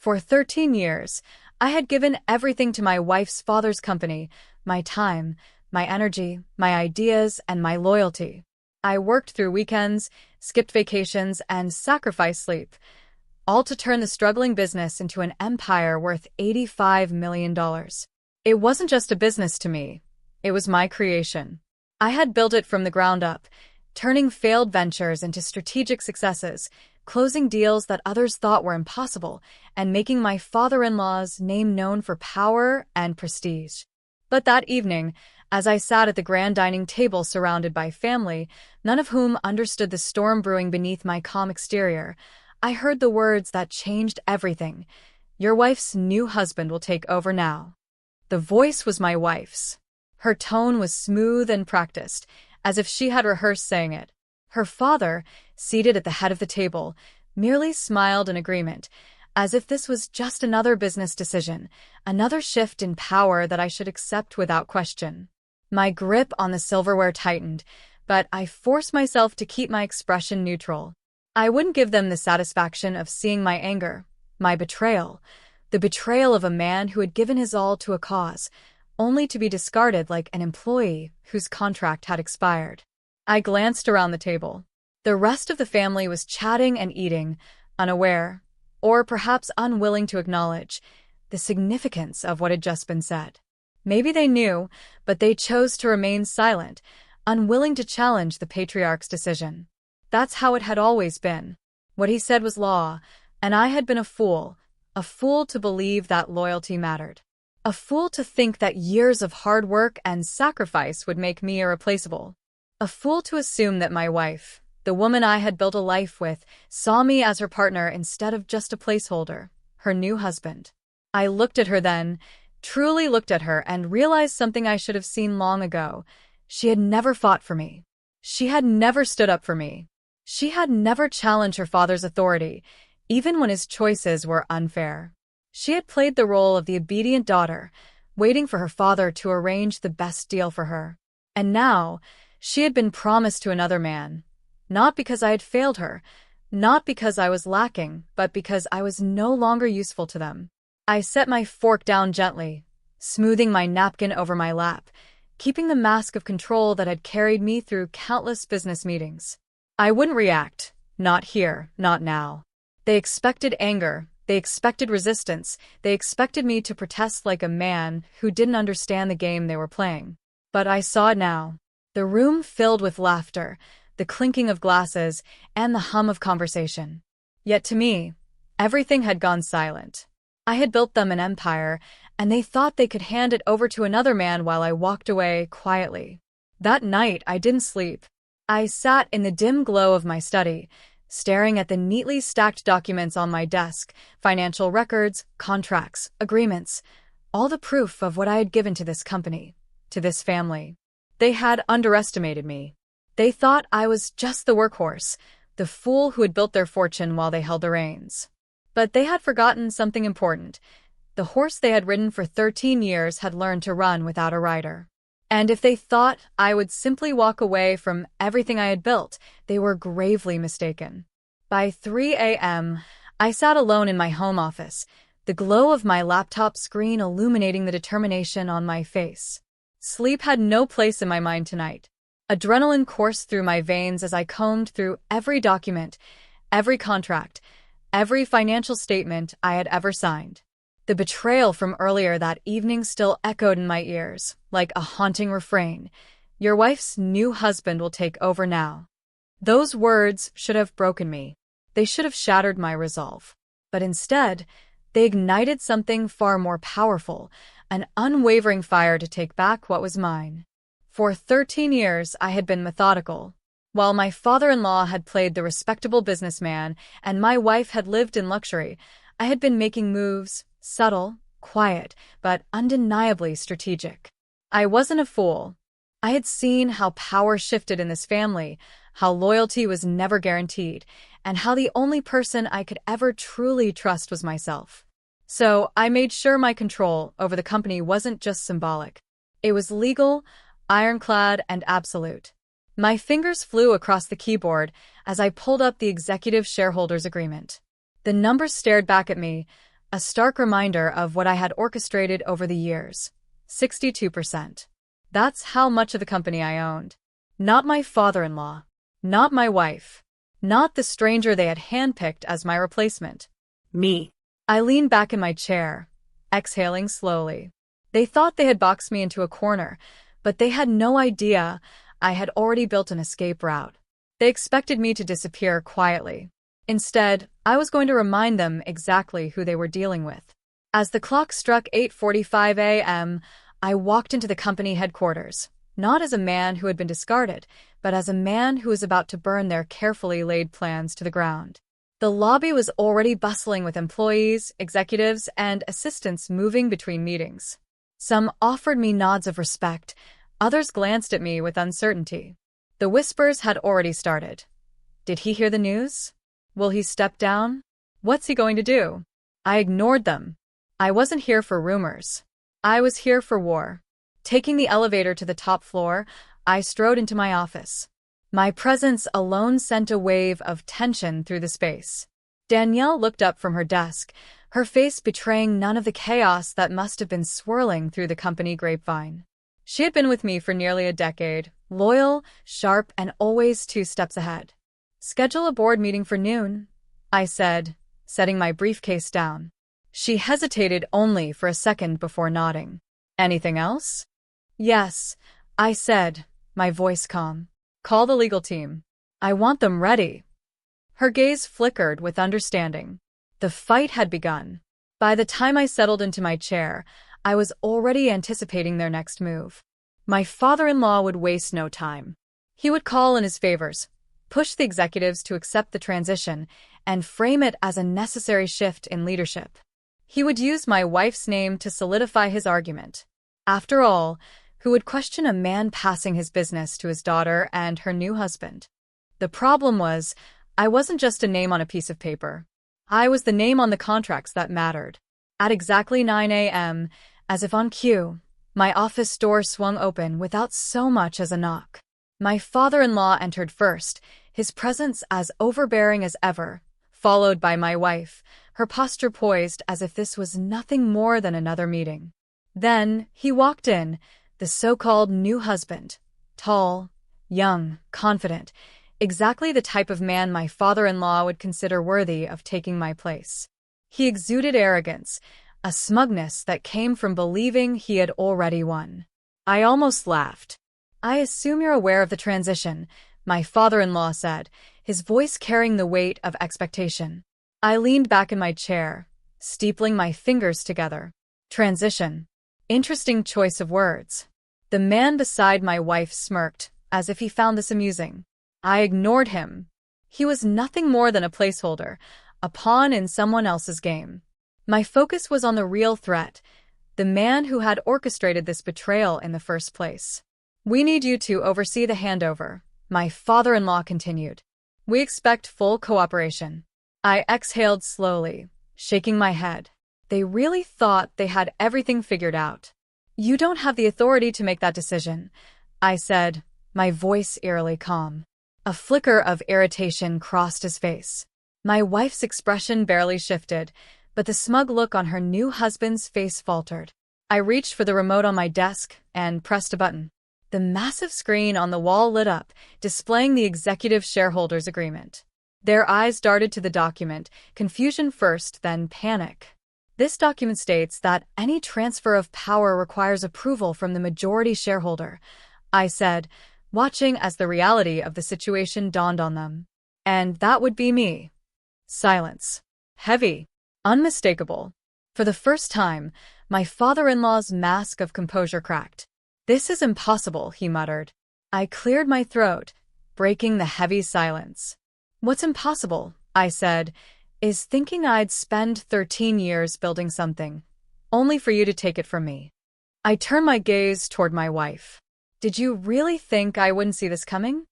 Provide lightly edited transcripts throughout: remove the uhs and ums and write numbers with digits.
For 13 years, I had given everything to my wife's father's company, my time, my energy, my ideas, and my loyalty. I worked through weekends, skipped vacations, and sacrificed sleep, all to turn the struggling business into an empire worth $85 million. It wasn't just a business to me. It was my creation. I had built it from the ground up, turning failed ventures into strategic successes, closing deals that others thought were impossible, and making my father-in-law's name known for power and prestige. But that evening, as I sat at the grand dining table surrounded by family, none of whom understood the storm brewing beneath my calm exterior, I heard the words that changed everything. "Your wife's new husband will take over now." The voice was my wife's. Her tone was smooth and practiced, as if she had rehearsed saying it. Her father, seated at the head of the table, merely smiled in agreement, as if this was just another business decision, another shift in power that I should accept without question. My grip on the silverware tightened, but I forced myself to keep my expression neutral. I wouldn't give them the satisfaction of seeing my anger, my betrayal, the betrayal of a man who had given his all to a cause, only to be discarded like an employee whose contract had expired. I glanced around the table. The rest of the family was chatting and eating, unaware, or perhaps unwilling to acknowledge, the significance of what had just been said. Maybe they knew, but they chose to remain silent, unwilling to challenge the patriarch's decision. That's how it had always been. What he said was law, and I had been a fool to believe that loyalty mattered. A fool to think that years of hard work and sacrifice would make me irreplaceable. A fool to assume that my wife, the woman I had built a life with, saw me as her partner instead of just a placeholder, her new husband. I looked at her then, truly looked at her, and realized something I should have seen long ago. She had never fought for me. She had never stood up for me. She had never challenged her father's authority, even when his choices were unfair. She had played the role of the obedient daughter, waiting for her father to arrange the best deal for her. And now, she had been promised to another man, not because I had failed her, not because I was lacking, but because I was no longer useful to them. I set my fork down gently, smoothing my napkin over my lap, keeping the mask of control that had carried me through countless business meetings. I wouldn't react, not here, not now. They expected anger, they expected resistance, they expected me to protest like a man who didn't understand the game they were playing. But I saw it now. The room filled with laughter, the clinking of glasses, and the hum of conversation. Yet to me, everything had gone silent. I had built them an empire, and they thought they could hand it over to another man while I walked away quietly. That night, I didn't sleep. I sat in the dim glow of my study, staring at the neatly stacked documents on my desk, financial records, contracts, agreements, all the proof of what I had given to this company, to this family. They had underestimated me. They thought I was just the workhorse, the fool who had built their fortune while they held the reins. But they had forgotten something important. The horse they had ridden for 13 years had learned to run without a rider. And if they thought I would simply walk away from everything I had built, they were gravely mistaken. By 3 a.m., I sat alone in my home office, the glow of my laptop screen illuminating the determination on my face. Sleep had no place in my mind tonight. Adrenaline coursed through my veins as I combed through every document, every contract, every financial statement I had ever signed. The betrayal from earlier that evening still echoed in my ears, like a haunting refrain. "Your wife's new husband will take over now." Those words should have broken me. They should have shattered my resolve. But instead, they ignited something far more powerful, an unwavering fire to take back what was mine. For 13 years, I had been methodical. While my father-in-law had played the respectable businessman and my wife had lived in luxury, I had been making moves, subtle, quiet, but undeniably strategic. I wasn't a fool. I had seen how power shifted in this family, how loyalty was never guaranteed, and how the only person I could ever truly trust was myself. So I made sure my control over the company wasn't just symbolic. It was legal, ironclad, and absolute. My fingers flew across the keyboard as I pulled up the executive shareholders agreement. The numbers stared back at me, a stark reminder of what I had orchestrated over the years. 62%. That's how much of the company I owned. Not my father-in-law. Not my wife. Not the stranger they had handpicked as my replacement. Me. I leaned back in my chair, exhaling slowly. They thought they had boxed me into a corner, but they had no idea I had already built an escape route. They expected me to disappear quietly. Instead, I was going to remind them exactly who they were dealing with. As the clock struck 8:45 a.m., I walked into the company headquarters, not as a man who had been discarded, but as a man who was about to burn their carefully laid plans to the ground. The lobby was already bustling with employees, executives, and assistants moving between meetings. Some offered me nods of respect, others glanced at me with uncertainty. The whispers had already started. Did he hear the news? Will he step down? What's he going to do? I ignored them. I wasn't here for rumors. I was here for war. Taking the elevator to the top floor, I strode into my office. My presence alone sent a wave of tension through the space. Danielle looked up from her desk, her face betraying none of the chaos that must have been swirling through the company grapevine. She had been with me for nearly a decade, loyal, sharp, and always 2 steps ahead. Schedule a board meeting for noon, I said, setting my briefcase down. She hesitated only for a second before nodding. Anything else? Yes, I said, my voice calm. Call the legal team. I want them ready. Her gaze flickered with understanding. The fight had begun. By the time I settled into my chair, I was already anticipating their next move. My father-in-law would waste no time. He would call in his favors, push the executives to accept the transition, and frame it as a necessary shift in leadership. He would use my wife's name to solidify his argument. After all, who would question a man passing his business to his daughter and her new husband? The problem was, I wasn't just a name on a piece of paper. I was the name on the contracts that mattered. At exactly 9 a.m., as if on cue, my office door swung open without so much as a knock. My father-in-law entered first, his presence as overbearing as ever, followed by my wife, her posture poised as if this was nothing more than another meeting. Then he walked in, the so-called new husband, tall, young, confident, exactly the type of man my father-in-law would consider worthy of taking my place. He exuded arrogance, a smugness that came from believing he had already won. I almost laughed. I assume you're aware of the transition, my father-in-law said, his voice carrying the weight of expectation. I leaned back in my chair, steepling my fingers together. Transition. Interesting choice of words. The man beside my wife smirked, as if he found this amusing. I ignored him. He was nothing more than a placeholder, a pawn in someone else's game. My focus was on the real threat, the man who had orchestrated this betrayal in the first place. We need you to oversee the handover, my father-in-law continued. We expect full cooperation. I exhaled slowly, shaking my head. They really thought they had everything figured out. You don't have the authority to make that decision, I said, my voice eerily calm. A flicker of irritation crossed his face. My wife's expression barely shifted, but the smug look on her new husband's face faltered. I reached for the remote on my desk and pressed a button. The massive screen on the wall lit up, displaying the executive shareholders' agreement. Their eyes darted to the document, confusion first, then panic. This document states that any transfer of power requires approval from the majority shareholder, I said, watching as the reality of the situation dawned on them. And that would be me. Silence. Heavy. Unmistakable. For the first time, my father-in-law's mask of composure cracked. This is impossible, he muttered. I cleared my throat, breaking the heavy silence. What's impossible, I said, is thinking I'd spend 13 years building something, only for you to take it from me. I turned my gaze toward my wife. Did you really think I wouldn't see this coming?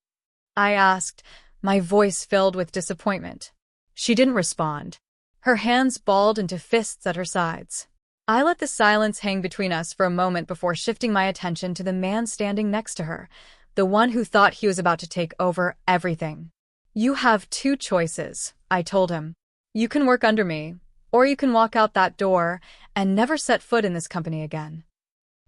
I asked, my voice filled with disappointment. She didn't respond. Her hands balled into fists at her sides. I let the silence hang between us for a moment before shifting my attention to the man standing next to her, the one who thought he was about to take over everything. You have 2 choices, I told him. You can work under me, Or you can walk out that door and never set foot in this company again."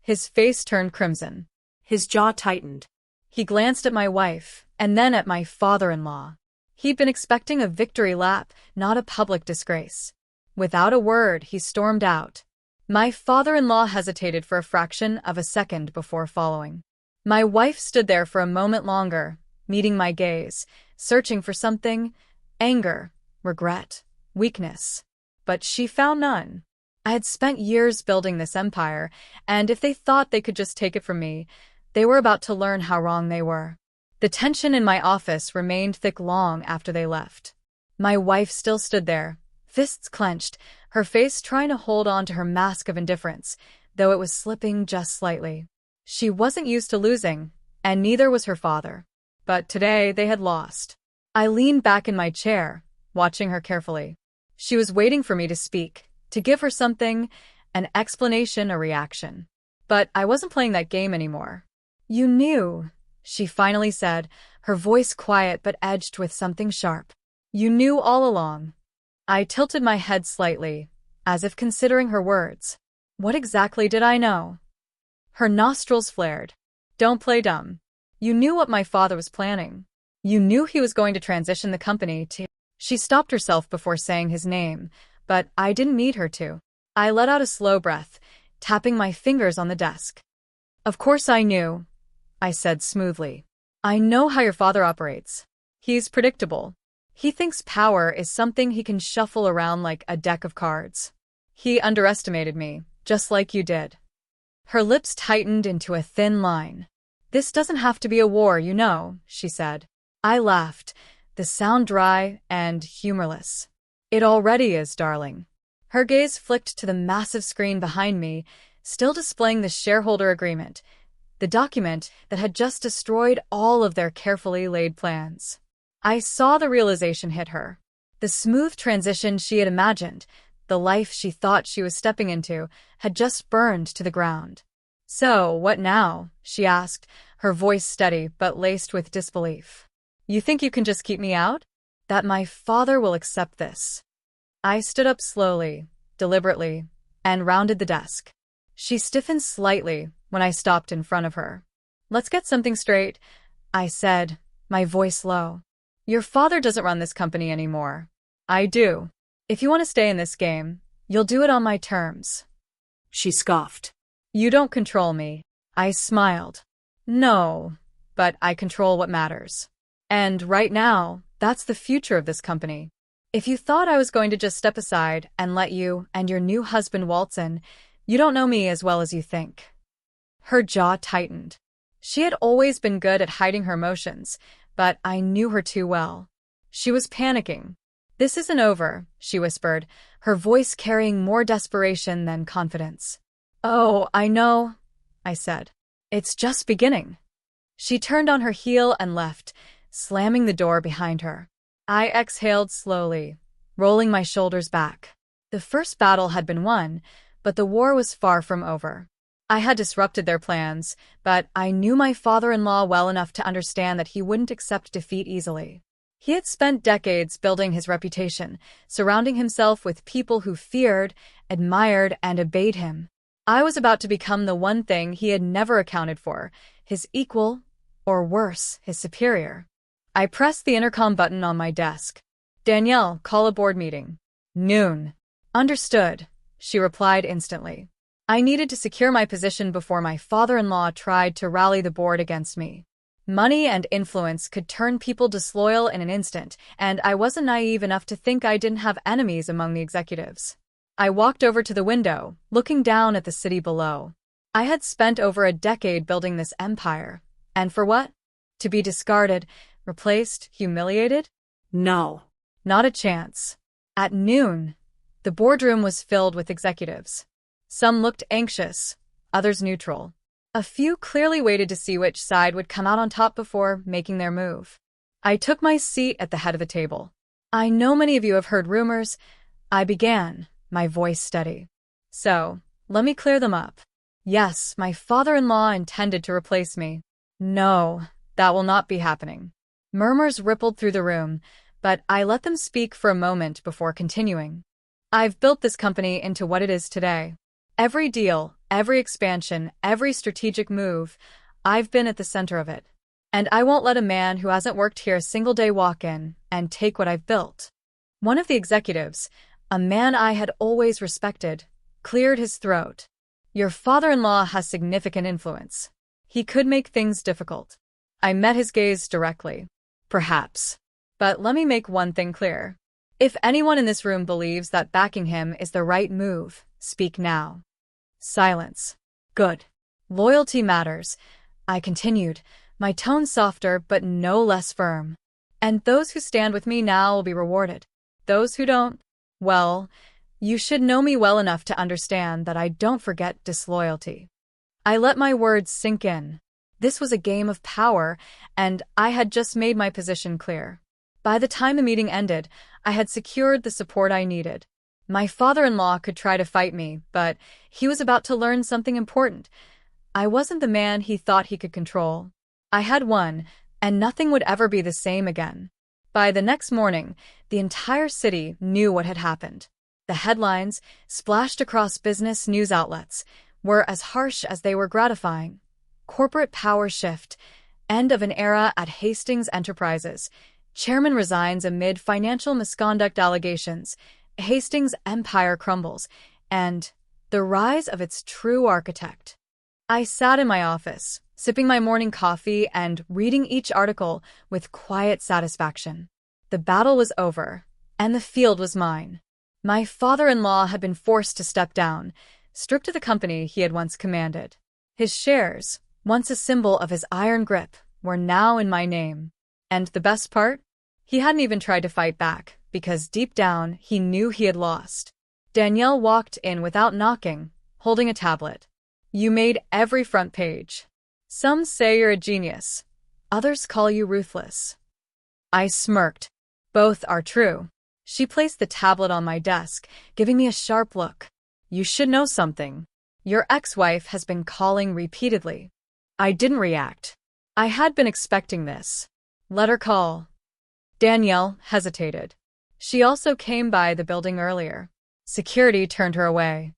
His face turned crimson. His jaw tightened. He glanced at my wife, and then at my father-in-law. He'd been expecting a victory lap, not a public disgrace. Without a word, he stormed out. My father-in-law hesitated for a fraction of a second before following. My wife stood there for a moment longer, meeting my gaze, searching for something: anger, regret, weakness. But she found none. I had spent years building this empire, and if they thought they could just take it from me, they were about to learn how wrong they were. The tension in my office remained thick long after they left. My wife still stood there, fists clenched, her face trying to hold on to her mask of indifference, though it was slipping just slightly. She wasn't used to losing, and neither was her father. But today they had lost. I leaned back in my chair, watching her carefully. She was waiting for me to speak, to give her something, an explanation, a reaction. But I wasn't playing that game anymore. "You knew," she finally said, her voice quiet but edged with something sharp. "You knew all along." I tilted my head slightly, as if considering her words. What exactly did I know? Her nostrils flared. "Don't play dumb. You knew what my father was planning. You knew he was going to transition the company to—" She stopped herself before saying his name, but I didn't need her to. I let out a slow breath, tapping my fingers on the desk. "Of course I knew," I said smoothly. "I know how your father operates. He's predictable. He thinks power is something he can shuffle around like a deck of cards. He underestimated me, just like you did." Her lips tightened into a thin line. "This doesn't have to be a war, you know," she said. I laughed, the sound dry and humorless. "It already is, darling." Her gaze flicked to the massive screen behind me, still displaying the shareholder agreement, the document that had just destroyed all of their carefully laid plans. I saw the realization hit her. The smooth transition she had imagined, the life she thought she was stepping into, had just burned to the ground. "So, what now?" she asked, her voice steady but laced with disbelief. "You think you can just keep me out? That my father will accept this?" I stood up slowly, deliberately, and rounded the desk. She stiffened slightly when I stopped in front of her. "Let's get something straight," I said, my voice low. "Your father doesn't run this company anymore. I do. If you want to stay in this game, you'll do it on my terms." She scoffed. "You don't control me." I smiled. "No, but I control what matters. And right now, that's the future of this company. If you thought I was going to just step aside and let you and your new husband waltz in, you don't know me as well as you think." Her jaw tightened. She had always been good at hiding her emotions, but I knew her too well. She was panicking. "This isn't over," she whispered, her voice carrying more desperation than confidence. "Oh, I know," I said. "It's just beginning." She turned on her heel and left, slamming the door behind her. I exhaled slowly, rolling my shoulders back. The first battle had been won, but the war was far from over. I had disrupted their plans, but I knew my father-in-law well enough to understand that he wouldn't accept defeat easily. He had spent decades building his reputation, surrounding himself with people who feared, admired, and obeyed him. I was about to become the one thing he had never accounted for, his equal, or worse, his superior. I pressed the intercom button on my desk. "Danielle, call a board meeting." "Noon." "Understood," she replied instantly. I needed to secure my position before my father-in-law tried to rally the board against me. Money and influence could turn people disloyal in an instant, and I wasn't naive enough to think I didn't have enemies among the executives. I walked over to the window, looking down at the city below. I had spent over a decade building this empire. And for what? To be discarded, replaced, humiliated? No. Not a chance. At noon, the boardroom was filled with executives. Some looked anxious, others neutral. A few clearly waited to see which side would come out on top before making their move. I took my seat at the head of the table. "I know many of you have heard rumors," I began, my voice steady. "So, let me clear them up. Yes, my father-in-law intended to replace me. No, that will not be happening." Murmurs rippled through the room, but I let them speak for a moment before continuing. I've built this company into what it is today. Every deal, every expansion, every strategic move, I've been at the center of it. And I won't let a man who hasn't worked here a single day walk in and take what I've built. One of the executives, a man I had always respected, cleared his throat. Your father-in-law has significant influence. He could make things difficult. I met his gaze directly. Perhaps. But let me make one thing clear. If anyone in this room believes that backing him is the right move, speak now. Silence. Good. Loyalty matters, I continued, my tone softer but no less firm. And those who stand with me now will be rewarded. Those who don't, well, you should know me well enough to understand that I don't forget disloyalty. I let my words sink in. This was a game of power, and I had just made my position clear. By the time the meeting ended, I had secured the support I needed. My father-in-law could try to fight me, but he was about to learn something important. I wasn't the man he thought he could control. I had won, and nothing would ever be the same again. By the next morning, the entire city knew what had happened. The headlines, splashed across business news outlets, were as harsh as they were gratifying. Corporate power shift, end of an era at Hastings Enterprises. Chairman resigns amid financial misconduct allegations. Hastings' empire crumbles, and the rise of its true architect. I sat in my office, sipping my morning coffee and reading each article with quiet satisfaction. The battle was over, and the field was mine. My father-in-law had been forced to step down, stripped of the company he had once commanded. His shares, once a symbol of his iron grip, were now in my name. And the best part? He hadn't even tried to fight back, because deep down he knew he had lost. Danielle walked in without knocking, holding a tablet. You made every front page. Some say you're a genius. Others call you ruthless. I smirked. Both are true. She placed the tablet on my desk, giving me a sharp look. You should know something. Your ex-wife has been calling repeatedly. I didn't react. I had been expecting this. Let her call. Danielle hesitated. She also came by the building earlier. Security turned her away.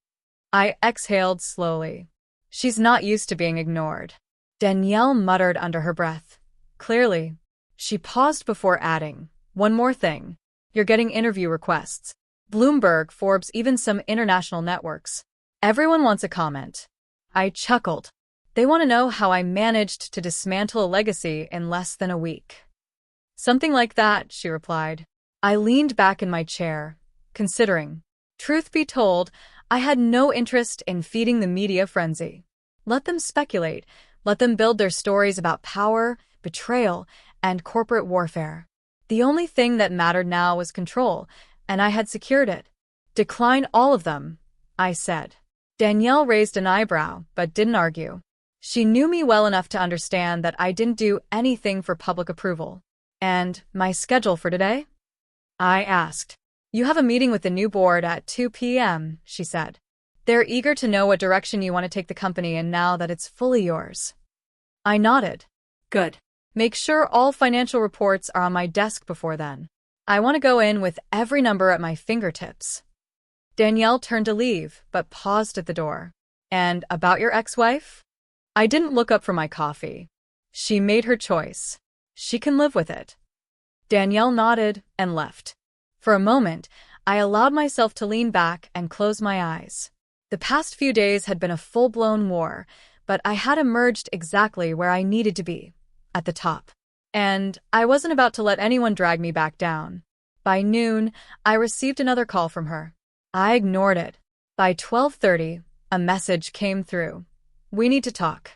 I exhaled slowly. She's not used to being ignored. Danielle muttered under her breath. Clearly. She paused before adding, one more thing. You're getting interview requests. Bloomberg, Forbes, even some international networks. Everyone wants a comment. I chuckled. They want to know how I managed to dismantle a legacy in less than a week. Something like that, she replied. I leaned back in my chair, considering. Truth be told, I had no interest in feeding the media frenzy. Let them speculate. Let them build their stories about power, betrayal, and corporate warfare. The only thing that mattered now was control, and I had secured it. Decline all of them, I said. Danielle raised an eyebrow, but didn't argue. She knew me well enough to understand that I didn't do anything for public approval. And my schedule for today? I asked. You have a meeting with the new board at 2 p.m., she said. They're eager to know what direction you want to take the company in now that it's fully yours. I nodded. Good. Make sure all financial reports are on my desk before then. I want to go in with every number at my fingertips. Danielle turned to leave, but paused at the door. And about your ex-wife? I didn't look up from my coffee. She made her choice. She can live with it. Danielle nodded and left. For a moment, I allowed myself to lean back and close my eyes. The past few days had been a full-blown war, but I had emerged exactly where I needed to be, at the top. And I wasn't about to let anyone drag me back down. By noon, I received another call from her. I ignored it. By 12:30, a message came through. We need to talk.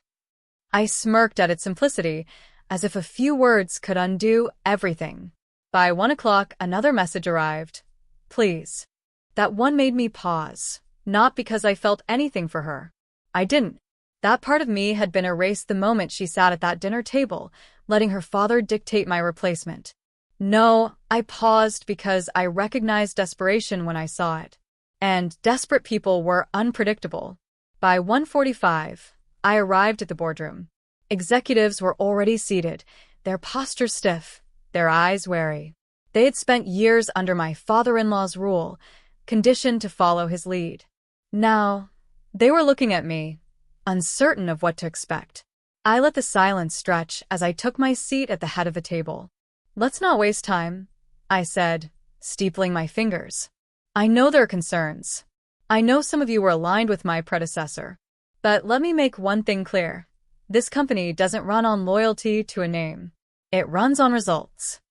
I smirked at its simplicity, as if a few words could undo everything. By 1 o'clock, another message arrived. Please. That one made me pause, not because I felt anything for her. I didn't. That part of me had been erased the moment she sat at that dinner table, letting her father dictate my replacement. No, I paused because I recognized desperation when I saw it. And desperate people were unpredictable. By 1:45, I arrived at the boardroom. Executives were already seated, their posture stiff, their eyes wary. They had spent years under my father-in-law's rule. conditioned to follow his lead. Now, they were looking at me, uncertain of what to expect. I let the silence stretch as I took my seat at the head of the table. "Let's not waste time," I said, steepling my fingers. "I know there are concerns. I know some of you were aligned with my predecessor. But let me make one thing clear. This company doesn't run on loyalty to a name. It runs on results."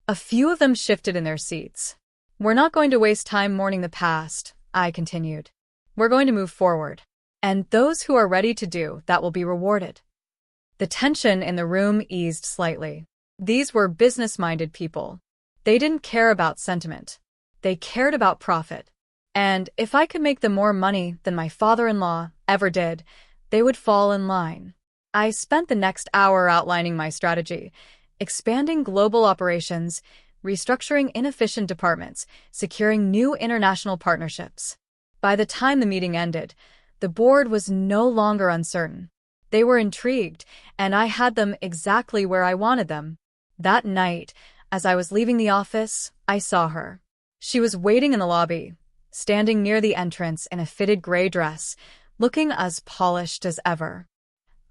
A few of them shifted in their seats. "We're not going to waste time mourning the past," I continued. "We're going to move forward. And those who are ready to do that will be rewarded." The tension in the room eased slightly. These were business-minded people. They didn't care about sentiment. They cared about profit. And if I could make them more money than my father-in-law ever did, they would fall in line. I spent the next hour outlining my strategy, expanding global operations, restructuring inefficient departments, securing new international partnerships. By the time the meeting ended, the board was no longer uncertain. They were intrigued, and I had them exactly where I wanted them. That night, as I was leaving the office, I saw her. She was waiting in the lobby, standing near the entrance in a fitted gray dress, looking as polished as ever.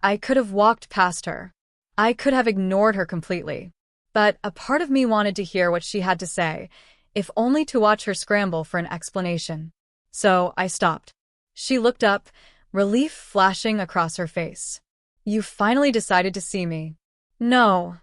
I could have walked past her. I could have ignored her completely. But a part of me wanted to hear what she had to say, if only to watch her scramble for an explanation. So I stopped. She looked up, relief flashing across her face. "You finally decided to see me." "No,"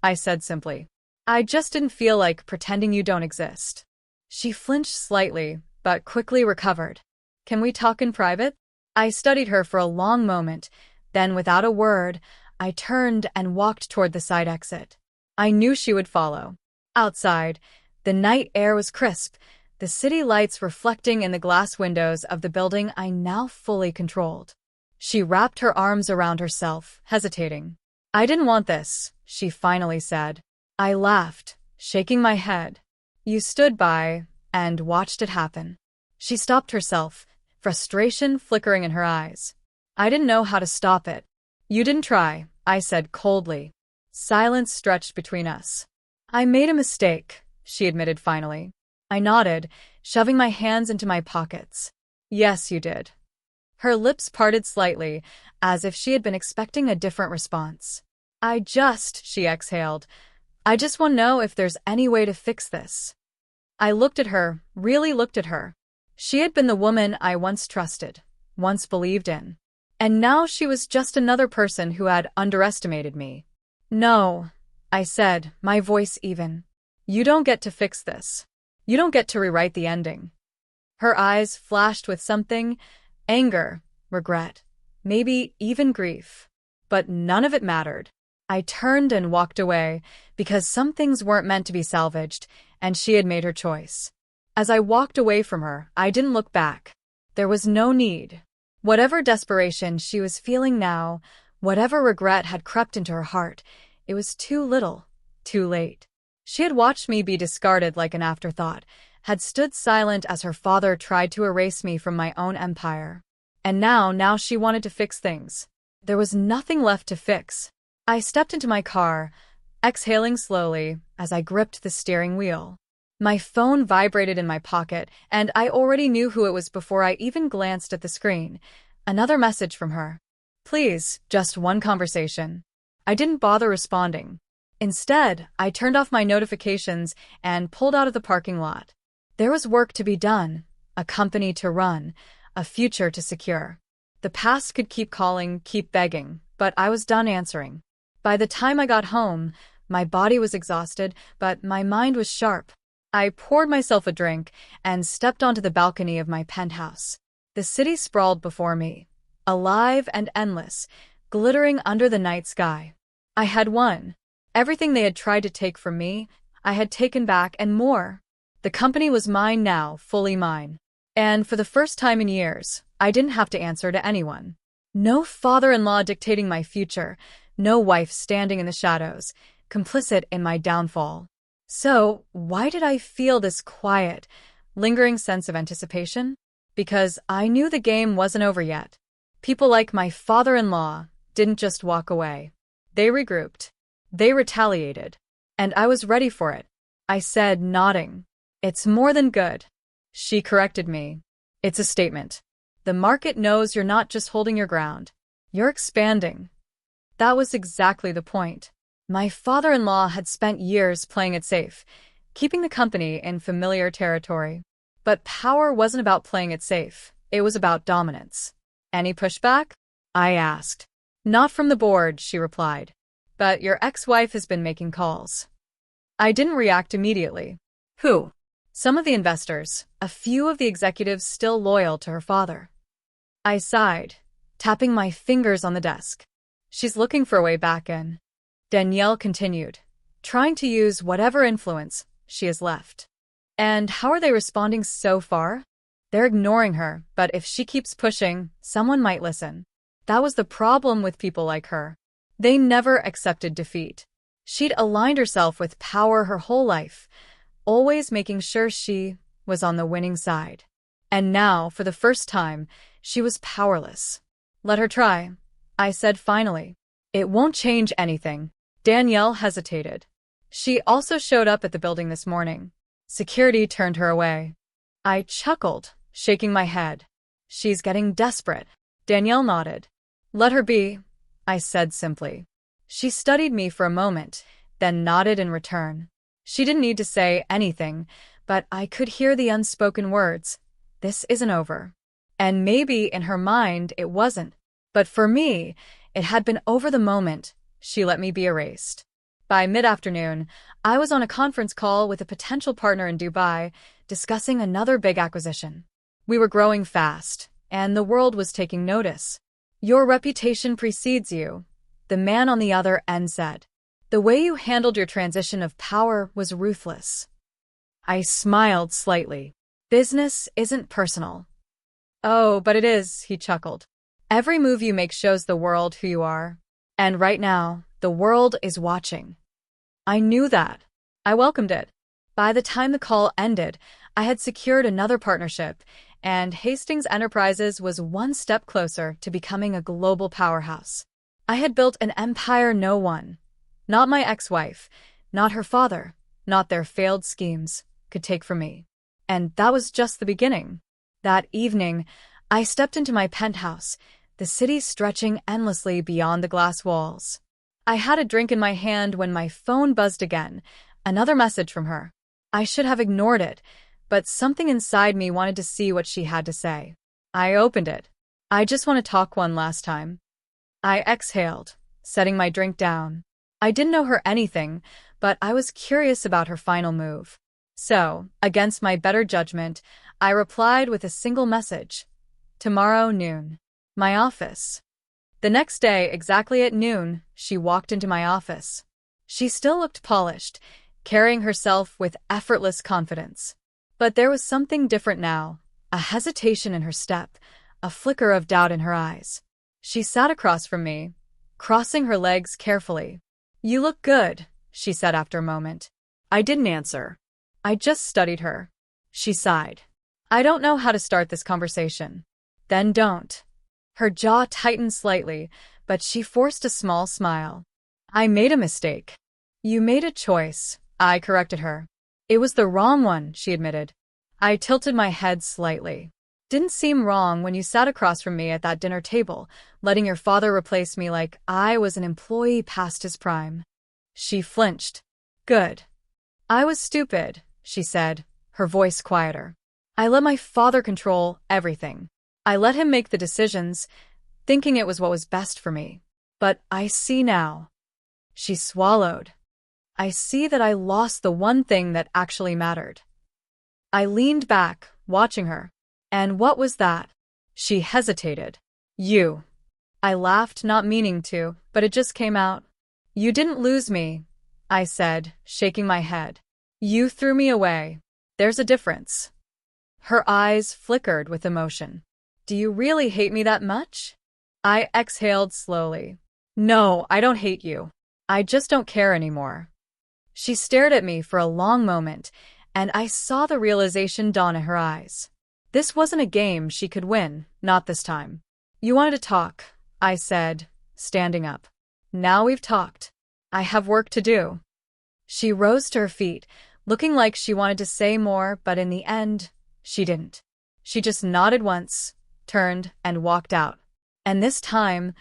I said simply. "I just didn't feel like pretending you don't exist." She flinched slightly, but quickly recovered. "Can we talk in private?" I studied her for a long moment, then without a word, I turned and walked toward the side exit. I knew she would follow. Outside, the night air was crisp, the city lights reflecting in the glass windows of the building I now fully controlled. She wrapped her arms around herself, hesitating. "I didn't want this," she finally said. I laughed, shaking my head. "You stood by and watched it happen." She stopped herself, frustration flickering in her eyes. "I didn't know how to stop it." "You didn't try," I said coldly. Silence stretched between us. "I made a mistake," she admitted finally. I nodded, shoving my hands into my pockets. "Yes, you did." Her lips parted slightly, as if she had been expecting a different response. She exhaled. "I just want to know if there's any way to fix this." I looked at her, really looked at her. She had been the woman I once trusted, once believed in. And now she was just another person who had underestimated me. "No," I said, my voice even. "You don't get to fix this. You don't get to rewrite the ending." Her eyes flashed with something, anger, regret, maybe even grief. But none of it mattered. I turned and walked away, because some things weren't meant to be salvaged, and she had made her choice. As I walked away from her, I didn't look back. There was no need. Whatever desperation she was feeling now, whatever regret had crept into her heart, it was too little, too late. She had watched me be discarded like an afterthought, had stood silent as her father tried to erase me from my own empire. And now she wanted to fix things. There was nothing left to fix. I stepped into my car, exhaling slowly as I gripped the steering wheel. My phone vibrated in my pocket, and I already knew who it was before I even glanced at the screen. Another message from her. "Please, just one conversation." I didn't bother responding. Instead, I turned off my notifications and pulled out of the parking lot. There was work to be done, a company to run, a future to secure. The past could keep calling, keep begging, but I was done answering. By the time I got home, my body was exhausted, but my mind was sharp. I poured myself a drink and stepped onto the balcony of my penthouse. The city sprawled before me, alive and endless, glittering under the night sky. I had won. Everything they had tried to take from me, I had taken back and more. The company was mine now, fully mine. And for the first time in years, I didn't have to answer to anyone. No father-in-law dictating my future, no wife standing in the shadows, complicit in my downfall. So, why did I feel this quiet, lingering sense of anticipation? Because I knew the game wasn't over yet. People like my father-in-law didn't just walk away. They regrouped. They retaliated. And I was ready for it. I said, nodding. "It's more than good." She corrected me. It's a statement. The market knows you're not just holding your ground. You're expanding. That was exactly the point. My father-in-law had spent years playing it safe, keeping the company in familiar territory. But power wasn't about playing it safe. It was about dominance. Any pushback? I asked. Not from the board, she replied. But your ex-wife has been making calls. I didn't react immediately. Who? Some of the investors, a few of the executives still loyal to her father. I sighed, tapping my fingers on the desk. She's looking for a way back in. Danielle continued, trying to use whatever influence she has left. And how are they responding so far? They're ignoring her, but if she keeps pushing, someone might listen. That was the problem with people like her. They never accepted defeat. She'd aligned herself with power her whole life, always making sure she was on the winning side. And now, for the first time, she was powerless. Let her try, I said finally. It won't change anything. Danielle hesitated. She also showed up at the building this morning. Security turned her away. I chuckled, shaking my head. She's getting desperate. Danielle nodded. Let her be, I said simply. She studied me for a moment, then nodded in return. She didn't need to say anything, but I could hear the unspoken words. This isn't over. And maybe in her mind it wasn't. But for me, it had been over the moment she let me be erased. By mid-afternoon, I was on a conference call with a potential partner in Dubai, discussing another big acquisition. We were growing fast, and the world was taking notice. Your reputation precedes you, the man on the other end said. The way you handled your transition of power was ruthless. I smiled slightly. Business isn't personal. Oh, but it is, he chuckled. Every move you make shows the world who you are. And right now, the world is watching. I knew that. I welcomed it. By the time the call ended, I had secured another partnership, and Hastings Enterprises was one step closer to becoming a global powerhouse. I had built an empire no one, not my ex-wife, not her father, not their failed schemes, could take from me. And that was just the beginning. That evening, I stepped into my penthouse, the city stretching endlessly beyond the glass walls. I had a drink in my hand when my phone buzzed again, another message from her. I should have ignored it, but something inside me wanted to see what she had to say. I opened it. I just want to talk one last time. I exhaled, setting my drink down. I didn't know her anything, but I was curious about her final move. So, against my better judgment, I replied with a single message. Tomorrow noon. My office. The next day, exactly at noon, she walked into my office. She still looked polished, carrying herself with effortless confidence. But there was something different now, a hesitation in her step, a flicker of doubt in her eyes. She sat across from me, crossing her legs carefully. You look good, she said after a moment. I didn't answer. I just studied her. She sighed. I don't know how to start this conversation. Then don't. Her jaw tightened slightly, but she forced a small smile. I made a mistake. You made a choice, I corrected her. It was the wrong one, she admitted. I tilted my head slightly. Didn't seem wrong when you sat across from me at that dinner table, letting your father replace me like I was an employee past his prime. She flinched. Good. I was stupid, she said, her voice quieter. I let my father control everything. I let him make the decisions, thinking it was what was best for me. But I see now. She swallowed. I see that I lost the one thing that actually mattered. I leaned back, watching her. And what was that? She hesitated. You. I laughed, not meaning to, but it just came out. You didn't lose me, I said, shaking my head. You threw me away. There's a difference. Her eyes flickered with emotion. Do you really hate me that much? I exhaled slowly. No, I don't hate you. I just don't care anymore. She stared at me for a long moment, and I saw the realization dawn in her eyes. This wasn't a game she could win, not this time. You wanted to talk, I said, standing up. Now we've talked. I have work to do. She rose to her feet, looking like she wanted to say more, but in the end, She didn't. She just nodded once, turned, and walked out. And this time,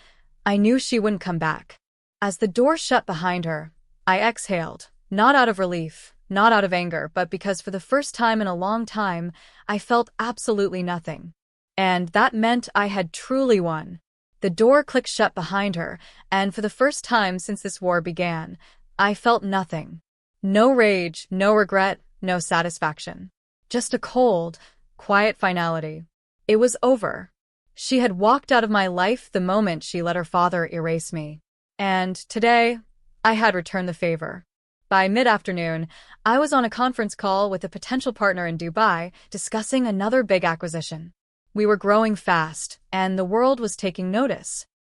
I knew she wouldn't come back. As the door shut behind her, I exhaled, not out of relief, not out of anger, but because for the first time in a long time, I felt absolutely nothing. And that meant I had truly won. The door clicked shut behind her, and for the first time since this war began, I felt nothing. No rage, no regret, no satisfaction. Just a cold, quiet finality. It was over. She had walked out of my life the moment she let her father erase me. And today, I had returned the favor. By mid-afternoon, I was on a conference call with a potential partner in Dubai discussing another big acquisition. We were growing fast, and the world was taking notice.